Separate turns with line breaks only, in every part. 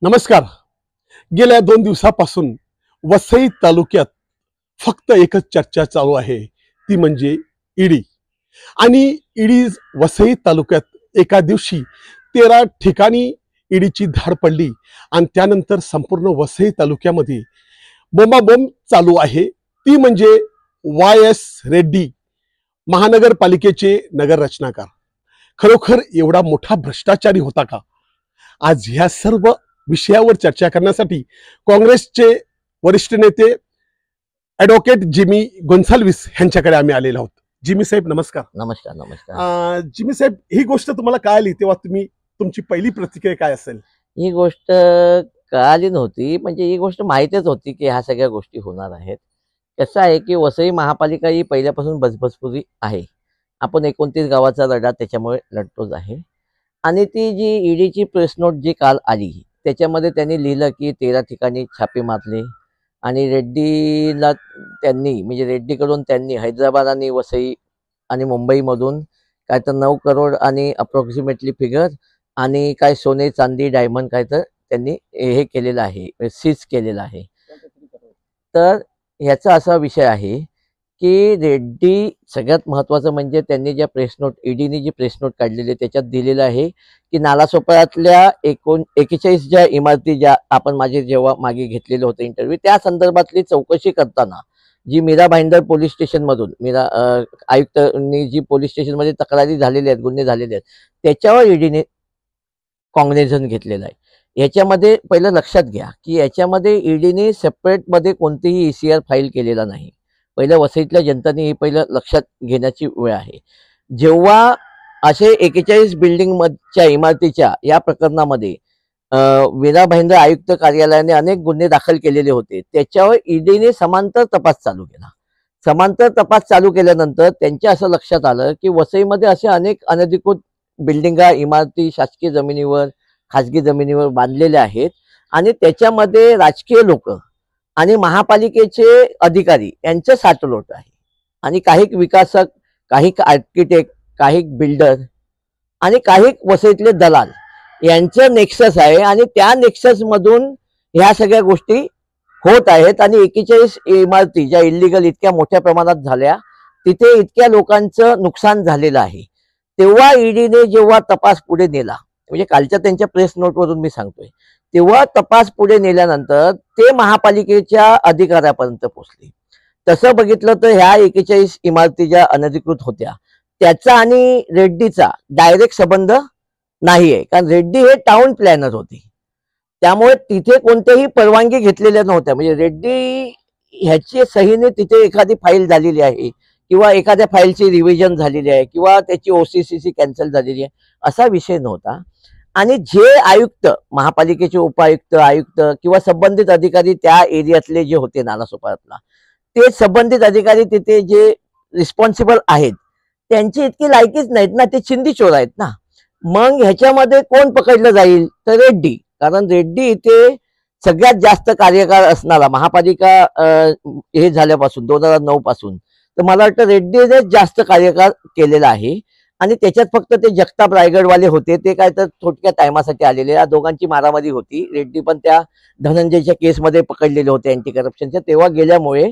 नमस्कार. गेल्या 2 दिवसापासून वसई तालुक्यात फक्त एकच चर्चा चालू आहे, ती म्हणजे ईडी. आणि ईडी वसई तालुक्यात एका दिवशी 13 ठिकाणी ईडीची धाड पडली आणि त्यानंतर संपूर्ण वसई तालुक्यामध्ये बोंबाबोंब चालू आहे. ती म्हणजे YS रेड्डी, महानगरपालिकेचे नगर रचनाकार. खरोखर एवढा मोठा भ्रष्टाचारी होता का? आज ह्या सर्व विषयावर चर्चा करण्यासाठी काँग्रेसचे वरिष्ठ नेते ॲडव्होकेट जिमी गोन्साल्विस यांच्याकडे आम्ही आलेलो आहोत. जिमी साहेब नमस्कार.
नमस्कार. नमस्कार.
जिमी साहेब, ही गोष्ट तुम्हाला कळाली तेव्हा तुमची पहिली प्रतिक्रिया काय असेल?
ही गोष्ट कळाली नव्हती, म्हणजे ही गोष्ट माहितीच होती की ह्या सगळ्या गोष्टी होणार आहेत. कसं आहे की वसई महापालिका ही पहिल्यापासून बजबजपुरी आहे. आपण 29 गावाचा लढा त्याच्यामुळे लढतोच आहे. आणि ती जी ईडीची प्रेस नोट जी काल आली त्याच्यामध्ये त्यांनी लिहिलं की 13 ठिकाणी छापे मारले आणि रेड्डीला त्यांनी म्हणजे रेड्डीकडून त्यांनी हैदराबाद आणि वसई आणि मुंबईमधून काय तर 9 करोड आणि अप्रॉक्सिमेटली फिगर आणि काय सोने चांदी डायमंड काय तर त्यांनी हे केलेलं आहे, सीज केलेलं आहे. तर ह्याचा असा विषय आहे की रेड्डी सगळ्यात महत्त्वाचं म्हणजे त्यांनी ज्या प्रेस नोट ईडीने जी प्रेस नोट काढलेली आहे त्याच्यात दिलेलं आहे की नालासोपाऱ्यातल्या 41 ज्या इमारती ज्या आपण जेव्हा मागे घेतलेलं होतं इंटरव्ह्यू त्या संदर्भातली चौकशी करताना जी मीरा भाईंदर पोलीस स्टेशनमधून आयुक्तांनी जी पोलीस स्टेशनमध्ये तक्रारी झालेल्या आहेत, गुन्हे झालेले आहेत, त्याच्यावर ईडीने कॉग्निझन घेतलेलं आहे. याच्यामध्ये पहिलं लक्षात घ्या की याच्यामध्ये ईडीने सेपरेटमध्ये कोणतीही ECR फाईल केलेला नाही. पहिलं वसईतल्या जनतांनी हे पहिलं लक्षात घेण्याची वेळ आहे. जेव्हा असे 41 बिल्डिंगच्या इमारतीच्या या प्रकरणामध्ये मीरा भाईंदर आयुक्त कार्यालयाने अनेक गुन्हे दाखल केलेले होते, त्याच्यावर ईडीने समांतर तपास चालू केला. समांतर तपास चालू केल्यानंतर त्यांच्या असं लक्षात आलं की वसईमध्ये असे अनेक अनधिकृत बिल्डिंगा, इमारती शासकीय जमिनीवर, खाजगी जमिनीवर बांधलेल्या आहेत आणि त्याच्यामध्ये राजकीय लोक आणि महापालिकेचे अधिकारी यांचं साठलोट आहे. आणि काही विकासक, काही आर्किटेक्ट, काही बिल्डर आणि काही वसईतले दलाल यांचं नेक्सस आहे आणि त्या नेक्ससमधून ह्या सगळ्या गोष्टी होत आहेत. आणि 41 इमारती ज्या इल्लीगल इतक्या मोठ्या प्रमाणात झाल्या, तिथे इतक्या लोकांचं नुकसान झालेलं आहे. तेव्हा ईडीने जेव्हा तपास पुढे नेला, म्हणजे कालच्या त्यांच्या प्रेस नोटवरून मी सांगतोय, तेव्हा तपास पुढे नेल्यानंतर ते महापालिकेच्या अधिकाऱ्यापर्यंत पोहोचले. तसं बघितलं तर ह्या 41 इमारती ज्या अनधिकृत होत्या त्याचा आणि रेड्डीचा डायरेक्ट संबंध नाहीये, कारण रेड्डी हे टाउन प्लॅनर होते. त्यामुळे तिथे कोणत्याही परवानगी घेतलेल्या नव्हत्या. म्हणजे रेड्डी ह्याची सहीने तिथे एखादी फाईल झालेली आहे किंवा एखाद्या फाईलची रिव्हिजन झालेली आहे किंवा त्याची OCCC कॅन्सल झालेली आहे असा विषय नव्हता. आणि जे आयुक्त, महापालिकेचे उपायुक्त, आयुक्त किंवा संबंधित अधिकारी त्या एरियातले जे होते नालासोपाऱ्यातला, ते संबंधित अधिकारी तिथे जे रिस्पॉन्सिबल आहेत त्यांची इतकी लायकीच नाहीत ना, ते चिंदी चोर आहेत ना. मग ह्याच्यामध्ये कोण पकडलं जाईल तर रेड्डी, कारण रेड्डी इथे सगळ्यात जास्त कार्यकाळ असणारा महापालिका हे झाल्यापासून 2009 पासून, तर मला वाटतं रेड्डीने जास्त कार्यकाळ केलेला आहे. आणि त्याच्यात फक्त ते जगताप रायगडवाले होते, ते काय तर थोडक्या टायमासाठी आलेले. या दोघांची मारामारी होती. रेड्डी पण त्या धनंजयच्या केसमध्ये पकडलेले होते अँटी करप्शनच्या, तेव्हा गेल्यामुळे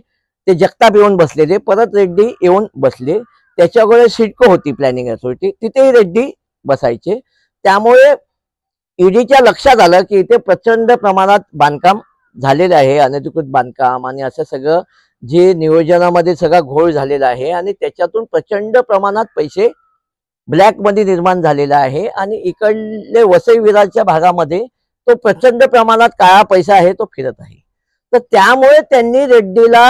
ते जगताप येऊन बसलेले, परत रेड्डी येऊन बसले. त्याच्याकडे सिडको होती प्लॅनिंग अथॉरिटी, तिथेही रेड्डी बसायचे. त्यामुळे ईडीच्या लक्षात आलं की इथे प्रचंड प्रमाणात बांधकाम झालेलं आहे, अनधिकृत बांधकाम आणि असं सगळं जे नियोजनामध्ये सगळा घोळ झालेला आहे आणि त्याच्यातून प्रचंड प्रमाणात पैसे ब्लॅक मध्ये निर्माण झालेला आहे. आणि इकडले वसई विरारच्या भागामध्ये तो प्रचंड प्रमाणात काळा पैसा आहे तो फिरत आहे. तर त्यामुळे त्यांनी रेड्डीला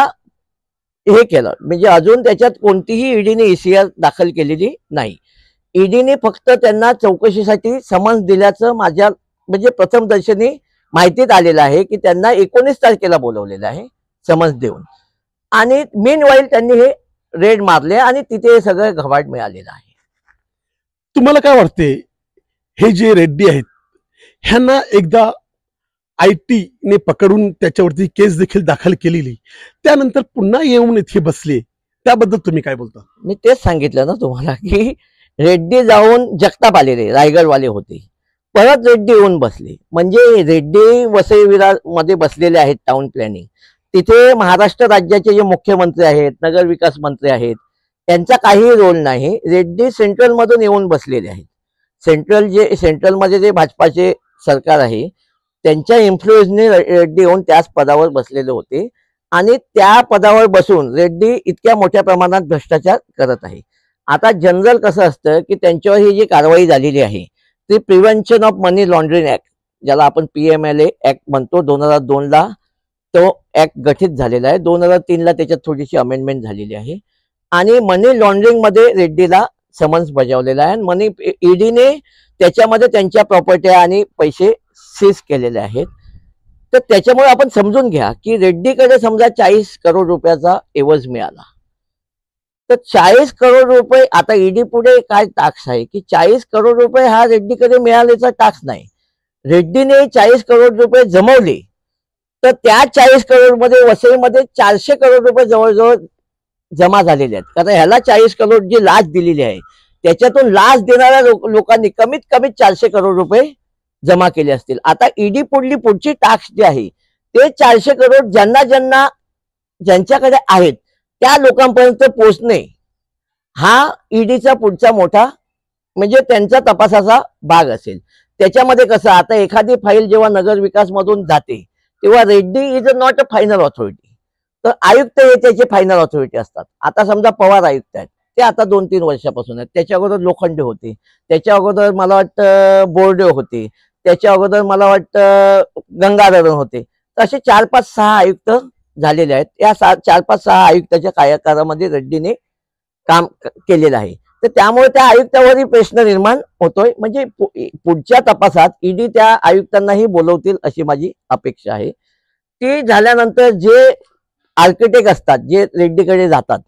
हे केलं. म्हणजे अजून त्याच्यात कोणतीही ईडीने ECR दाखल केलेली नाही. ईडीने फक्त त्यांना चौकशीसाठी समन्स दिल्याचं माझ्या म्हणजे प्रथमदर्शनी माहितीत आलेलं आहे की त्यांना 19 तारखेला बोलवलेलं आहे समन्स देऊन. आणि मीन वाईल त्यांनी हे रेड मारले आणि तिथे सगळं घबाड मिळालेलं आहे.
तुम्हाला काय वाटते, हे जे रेड्डी आहेत ह्यांना एकदा IT ने पकडून त्याच्यावरती केस देखील दाखल केलेली, त्यानंतर पुन्हा येऊन इथे बसले, त्याबद्दल तुम्ही काय बोलता?
मी तेच सांगितलं ना तुम्हाला की रेड्डी जाऊन जगताप आलेले रायगडवाले होते परत रेड्डी येऊन बसले. म्हणजे रेड्डी वसई विरार मध्ये बसलेले आहेत टाउन प्लॅनिंग. तिथे महाराष्ट्र राज्याचे जे मुख्यमंत्री आहेत, नगर विकास मंत्री आहेत, त्यांचा काही रोल नाही. रेड्डी सेंट्रल मधून येऊन बसलेले आहेत. सेंट्रलमध्ये जे भाजपाचे सरकार आहे त्यांच्या इन्फ्लुएन्सने रेड्डी येऊन त्याच पदावर बसलेले होते आणि त्या पदावर बसून रेड्डी इतक्या मोठ्या प्रमाणात भ्रष्टाचार करत आहे. आता जनरल कसं असतं की त्यांच्यावर ही जी कारवाई झालेली आहे ती prevention of money laundering act, ज्याला आपण PMLA ऍक्ट म्हणतो, 2002ला तो ऍक्ट गठीत झालेला आहे. 2003ला त्याच्यात थोडीशी अमेंडमेंट झालेली आहे आणि मनी लॉन्ड्रिंग मध्ये रेड्डीला समन्स बजावलेला आहे. मनी ईडीने त्याच्यामध्ये त्यांच्या प्रॉपर्टी आणि पैसे सीज केलेले आहेत. तर त्याच्यामुळे आपण समजून घ्या की रेड्डीकडे समजा 40 करोड रुपयाचा एवज मिळाला, तर 40 करोड रुपये, आता ईडी पुढे काय टाक्स आहे की 40 करोड रुपये हा रेड्डीकडे मिळाल्याचा टाक्स नाही. रेड्डीने 40 करोड रुपये जमवले तर त्या 40 करोड मध्ये वसईमध्ये 400 करोड रुपये जवळजवळ जमा झालेले आहेत. कारण ह्याला 40 करोड जी लाच दिलेली आहे त्याच्यातून लाच देणाऱ्या लोकांनी कमीत कमी 400 करोड रुपये जमा केले असतील. आता ईडी पुढची टाक्स जी आहे ते 400 करोड ज्यांच्याकडे आहेत त्या लोकांपर्यंत पोहोचणे हा ईडीचा पुढचा मोठा म्हणजे त्यांचा तपासाचा भाग असेल. त्याच्यामध्ये कसं, आता एखादी फाईल जेव्हा नगर विकास मधून जाते तेव्हा Reddy is not a final authority, तर आयुक्त हे त्याचे फायनल ऑथॉरिटी असतात. आता समजा पवार आयुक्त आहेत, ते आता 2-3 वर्षापासून आहेत. त्याच्या अगोदर लोखंडे होते, त्याच्या अगोदर मला वाटतं बोर्डे होते, त्याच्या अगोदर मला वाटतं गंगाधरण होते. तर असे 4-5-6 आयुक्त झालेले आहेत. या 4-5-6 आयुक्ताच्या कार्यकाळामध्ये रेड्डीने काम केलेलं आहे. तर त्यामुळे त्या आयुक्तावरही प्रश्न निर्माण होतोय. म्हणजे पुढच्या तपासात ईडी त्या आयुक्तांनाही बोलवतील अशी माझी अपेक्षा आहे. ती झाल्यानंतर जे आर्किटेक्ट असतात जे रेड्डीकडे जातात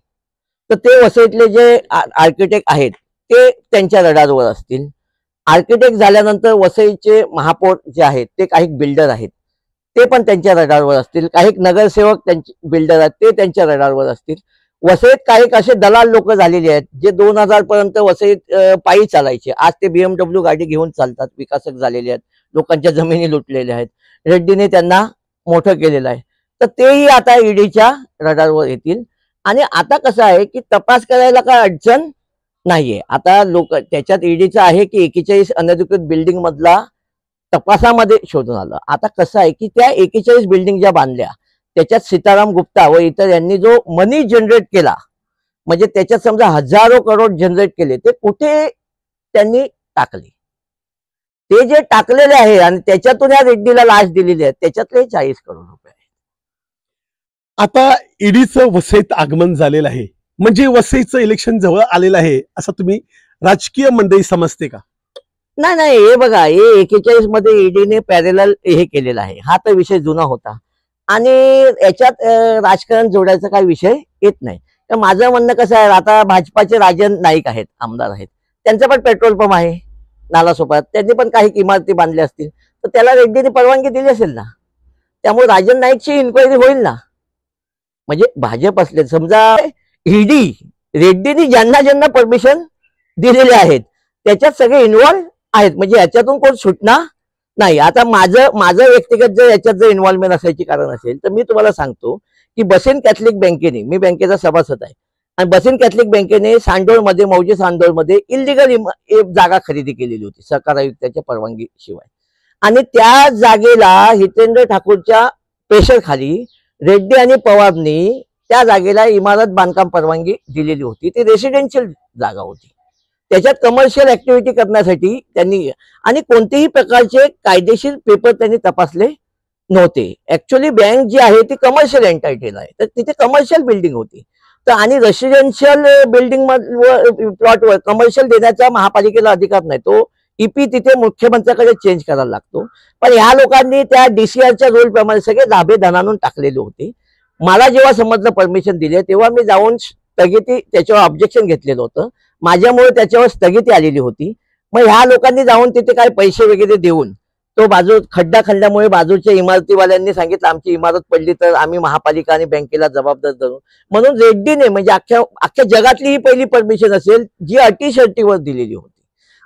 तर ते वसईतले जे आर्किटेक्ट आहेत ते त्यांच्या रडारवर असतील. आर्किटेक्ट झाल्यानंतर वसईचे महापौर जे आहेत ते काही बिल्डर आहेत ते पण त्यांच्या रडारवर असतील. काही नगरसेवक त्यांचे बिल्डर आहेत ते त्यांच्या रडारवर असतील. वसईत काही असे दलाल लोक झालेले आहेत जे 2000 पर्यंत वसईत पायी चालायचे, आज ते BMW गाडी घेऊन चालतात, विकासक झालेले आहेत, लोकांच्या जमिनी लुटलेल्या आहेत. रेड्डीने त्यांना मोठं केलेलं आहे. तर तेही आता ईडीच्या रडारवर येतील. आणि आता कसं आहे की तपास करायला काय अडचण नाहीये. आता लोक त्याच्यात ईडीचं आहे की 41 अनधिकृत बिल्डिंग मधला तपासामध्ये शोधून आलं. आता कसं आहे की त्या 41 बिल्डिंग ज्या बांधल्या त्याच्यात सीताराम गुप्ता व इतर यांनी जो मनी जनरेट केला, म्हणजे त्याच्यात समजा हजारो करोड जनरेट केले, ते कुठे त्यांनी टाकले, ते जे टाकलेले आहे आणि त्याच्यातून या रेड्डीला लाच दिलेली आहे त्याच्यातले 40 करोड रुपये.
आता ईडीचं वसईत आगमन झालेलं आहे म्हणजे वसईचं इलेक्शन जवळ आलेलं आहे असं तुम्ही राजकीय मंडळी समजते का?
नाही, हे बघा, हे 41 मध्ये ईडीने पॅरेलल हे केलेला आहे. हा तर विषय जुना होता आणि याच्यात राजकारण जोडायचा काही विषय येत नाही. तर माझं म्हणणं कसं आहे, आता भाजपाचे राजन नाईक आहेत, आमदार आहेत, त्यांचा पण पेट्रोल पंप आहे नालासोपात, त्यांनी पण काही इमारती बांधल्या असतील, तर त्याला रेड्डीने परवानगी दिली असेल ना. त्यामुळे राजन नाईकची इन्क्वायरी होईल ना. म्हणजे भाजप असले समजा ईडी रेड्डीने ज्यांना परमिशन दिलेले आहेत त्याच्यात सगळे इन्व्हॉल्व आहेत, म्हणजे याच्यातून कोण सुटणार नाही. आता माझं व्यक्तिगत जर याच्यात जर इन्व्हॉल्वमेंट असायची कारण असेल तर मी तुम्हाला सांगतो की बसेन कॅथलिक बँकेने, मी बँकेचा सभासद आहे, आणि बसेन कॅथलिक बँकेने सांडोळमध्ये, मौजे सांडोळमध्ये इलिगल जागा खरेदी केलेली होती सरकार आयुक्ताच्या परवानगी शिवाय. आणि त्या जागेला हितेंद्र ठाकूरच्या प्रेशर खाली रेड्डी आणि पवारनी त्या जागेला इमारत बांधकाम परवानगी दिलेली होती. ती रेसिडेन्शियल जागा होती, त्याच्यात कमर्शियल ऍक्टिव्हिटी करण्यासाठी त्यांनी, आणि कोणतेही प्रकारचे कायदेशीर पेपर त्यांनी तपासले नव्हते. ऍक्च्युअली बँक जी आहे ती कमर्शियल एंटायटेल आहे, तर तिथे कमर्शियल बिल्डिंग होती. तर आणि रेसिडेन्शियल बिल्डिंग प्लॉटवर कमर्शियल देण्याचा महापालिकेला अधिकार नाही. तो ईपी तिथे मुख्यमंत्र्याकडे चेंज करायला लागतो. पण ह्या लोकांनी त्या DCRच्या रूल प्रमाणे सगळे लाभे धनानून टाकलेले होते. मला जेव्हा समजलं परमिशन दिले तेव्हा मी जाऊन स्थगिती, त्याच्यावर ऑब्जेक्शन घेतलेलं होतं, माझ्यामुळे त्याच्यावर स्थगिती आलेली होती. मग ह्या लोकांनी जाऊन तिथे काही पैसे वगैरे देऊन तो खड्डा खणल्यामुळे बाजूच्या इमारतीवाल्यांनी सांगितलं आमची इमारत पडली तर आम्ही महापालिका आणि बँकेला जबाबदार धरू, म्हणून रेड्डीने, म्हणजे अख्ख्या जगातली ही पहिली परमिशन असेल जी अटी शर्तीवर दिलेली होती.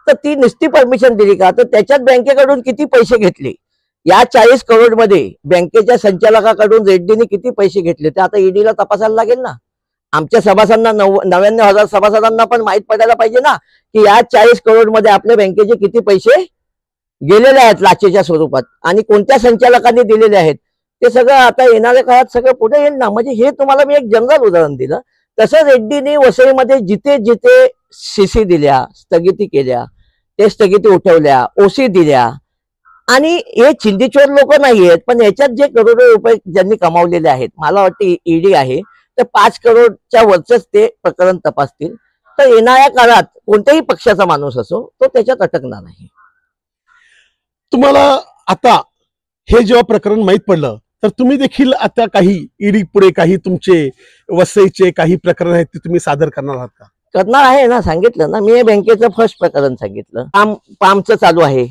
फक्त ती नुसती परमिशन दिली का, तर त्याच्यात बँकेकडून किती पैसे घेतले, या 40 करोड मध्ये बँकेच्या संचालकाकडून रेड्डीने किती पैसे घेतले ते आता ईडीला तपासायला लागेल ना. आमच्या सभासदांना 99,000 सभासदांना पण माहित पडायला पाहिजे ना की या 40 करोड मध्ये आपल्या बँकेचे किती पैसे गेलेले आहेत लाचेच्या स्वरूपात आणि कोणत्या संचालकांनी दिलेले आहेत. ते सगळं आता येणाऱ्या काळात सगळं पुढे येईल ना. म्हणजे हे तुम्हाला मी एक जनरल उदाहरण दिलं. तसं रेड्डीने वसईमध्ये जिथे जिथे सीसी दिल्या, स्थगिती केल्या, ते स्थगिती उठवल्या, ओसी दिल्या, आणि हे चिंदीचोर लोक नाही आहेत, पण याच्यात जे करोडो रुपये ज्यांनी कमावलेले आहेत, मला वाटतं ईडी आहे तर 5 करोडच्या वरच ते प्रकरण तपासतील. तर येणाऱ्या काळात कोणत्याही पक्षाचा माणूस असो तो त्याच्यात अटकणार नाही.
तुम्हाला आता हे जेव्हा प्रकरण माहीत पडलं तर तुम्ही देखील आता काही ईडी पुढे काही तुमचे वसईचे काही प्रकरण आहेत ते तुम्ही सादर करणार आहात का?
करणार आहे ना, सांगितलं ना मी. बँकेचं फर्स्ट प्रकरण सांगितलं. पामचं चालू आहे.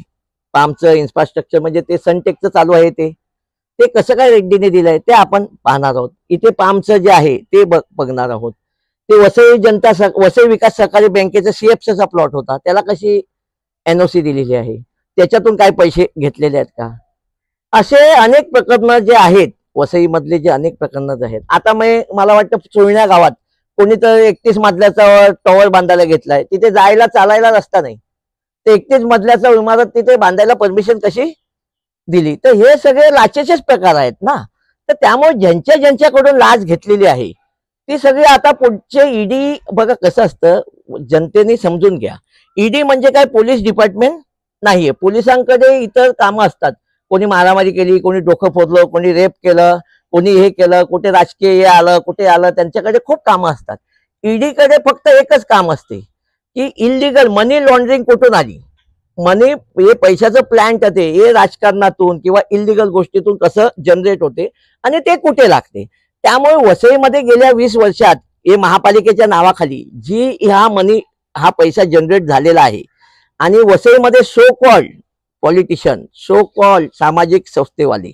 पामचं इन्फ्रास्ट्रक्चर म्हणजे ते सनटेकचं चालू आहे. ते कसं काय रेड्डीने दिलंय ते आपण पाहणार आहोत. इथे पामचं जे आहे ते बघणार आहोत. ते वसई विकास सहकारी बँकेचा सीएफसीचा प्लॉट होता, त्याला कशी एनओसी दिलेली आहे, त्याच्यातून काय पैसे घेतलेले आहेत का, असे अनेक प्रकरण जे आहेत वसई मधले, जे अनेक प्रकरण आहेत. आता मला वाटतं चोळण्या गावात कोणीतरी 31 मजल्याचा टॉवर बांधायला घेतलाय, तिथे जायला चालायला रस्ता नाही, ते 31 मजल्याचा इमारत तिथे बांधायला परमिशन कशी दिली. तर हे सगळे लाचेचेच प्रकार आहेत ना. तर त्यामुळे ज्यांच्याकडून लाच घेतलेली आहे ती सगळी आता पुढचे ईडी बघा कसं असतं, जनतेने समजून घ्या. ईडी म्हणजे काय पोलीस डिपार्टमेंट नाहीये. पोलिसांकडे इतर कामं असतात. कोणी मारामारी केली, कोणी डोकं फोडलं, कोणी रेप केलं, कोणी हे केलं, कुठे राजकीय आलं, कुठे आलं, त्यांच्याकडे खूप कामं असतात. ईडीकडे फक्त एकच काम असते की इलिगल मनी लॉन्ड्रिंग कुठून आली, मनी हे पैशाचं प्लांट आहे हे राजकारणातून किंवा इलिगल गोष्टीतून कसं जनरेट होते आणि ते कुठे लागते. त्यामुळे वसईमध्ये गेल्या 20 वर्षात हे महापालिकेच्या नावाखाली जी हा पैसा जनरेट झालेला आहे आणि वसईमध्ये so called politician, so called सामाजिक संस्थेवाले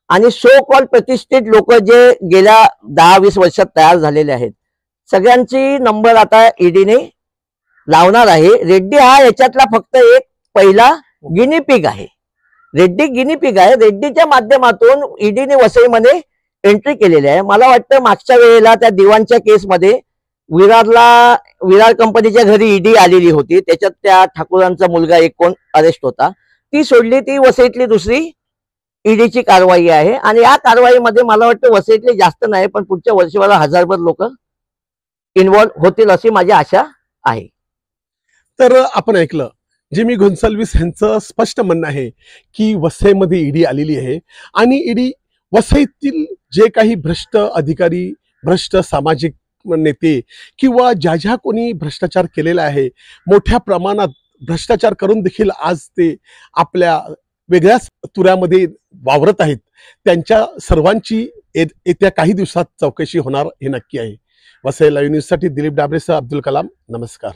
आणि सो कॉल्ड प्रतिष्ठित लोक जे गेल्या 10-20 वर्षात तयार झालेले आहेत, सगळ्यांची नंबर आता ईडीने लावणार आहे. रेड्डी हा याच्यातला फक्त एक पहिला गिनीपिग आहे. रेड्डी गिनीपिग आहे. रेड्डीच्या माध्यमातून ईडीने वसईमध्ये एंट्री केलेली आहे. मला वाटतं मागच्या वेळेला त्या दिवाणच्या केसमध्ये विरार कंपनीच्या घरी ईडी आलेली होती, त्याच्यात त्या ठाकूरांचा मुलगा एक कोण अरेस्ट होता, ती सोडली. ती वसईतली दुसरी ईडीची कारवाई आहे आणि या कारवाईमध्ये मला वाटतं वसईतले जास्त नाही पण पुढच्या वर्षभराला 1000भर लोक इन्व्हॉल्व्ह होतील अशी माझी आशा आहे.
तर आपण ऐकलं जिमी गोन्साल्विस यांचं स्पष्ट म्हणणं आहे की वसईमध्ये ईडी आलेली आहे आणि ईडी वसईतील जे काही भ्रष्ट अधिकारी, भ्रष्ट सामाजिक नेते किंवा ज्या कोणी भ्रष्टाचार केलेला आहे, मोठ्या प्रमाणात भ्रष्टाचार करून देखील आज ते आपल्या वेगळ्याच तुऱ्यामध्ये वावरत आहेत, त्यांच्या सर्वांची येत्या काही दिवसात चौकशी होणार हे नक्की आहे. वसई लाईव्ह न्यूजसाठी दिलीप डाबरेसह अब्दुल कलाम, नमस्कार.